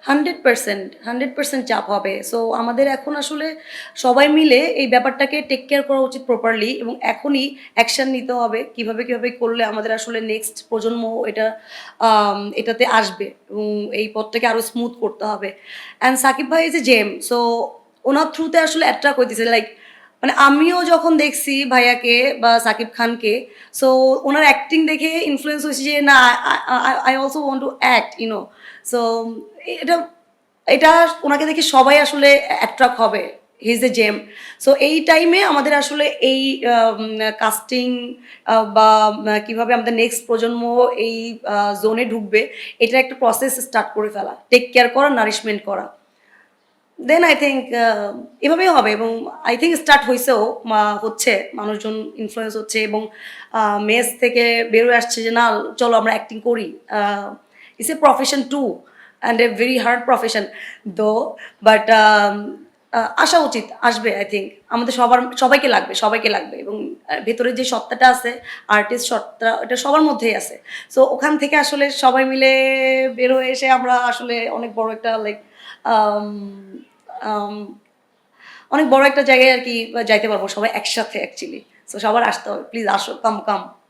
100% চাপ হবে। সো আমাদের এখন আসলে সবাই মিলে এই ব্যাপারটাকে টেক কেয়ার করা উচিত প্রপারলি এবং এখনই অ্যাকশন নিতে হবে। কিভাবে করলে আমাদের আসলে নেক্সট প্রজন্ম এটা এটাতে আসবে এবং এই পথটাকে আরো স্মুথ করতে হবে। অ্যান্ড সাকিব ভাই ইজ এ জেম। সো উনার থ্রুতে আসলে অ্যাট্রাক্ট হইতেছে লাইক মানে আমিও যখন দেখছি ভাইয়াকে বা সাকিব খানকে সো ওনার অ্যাক্টিং দেখে ইনফ্লুয়েন্স হয়েছে যে না I also want to act you know so এটা এটা ওনাকে দেখে সবাই আসলে অ্যাট্রাক্ট হবে he is a gem so এই টাইমে আমাদের আসলে এই কাস্টিং বা কিভাবে আমাদের নেক্সট প্রজন্ম এই জোনে ঢুকবে এটার একটা প্রসেস স্টার্ট করে ফেলা টেক কেয়ার করা নারিশমেন্ট করা দেন আই থিঙ্ক এভাবেই হবে এবং আই থিঙ্ক স্টার্ট হয়েছেও হচ্ছে মানুষজন ইনফ্লুয়েন্স হচ্ছে এবং মেস থেকে বেরোয় আসছে যে না চলো আমরা অ্যাক্টিং করি it's a profession too and a very hard profession though but আসা উচিত আসবে আই থিঙ্ক আমাদের সবাইকে লাগবে এবং ভেতরে যে সত্তাটা আছে আর্টিস্ট সত্তা এটা সবার মধ্যেই আছে সো ওখান থেকে আসলে সবাই মিলে বের হয়ে এসে আমরা আসলে অনেক বড় একটা লাইক আম, আম, অনেক বড় একটা জায়গায় আর কি যাইতে পারবো সবাই একসাথে অ্যাকচুয়ালি সো সবার আসতে হবে প্লিজ আসো কাম কাম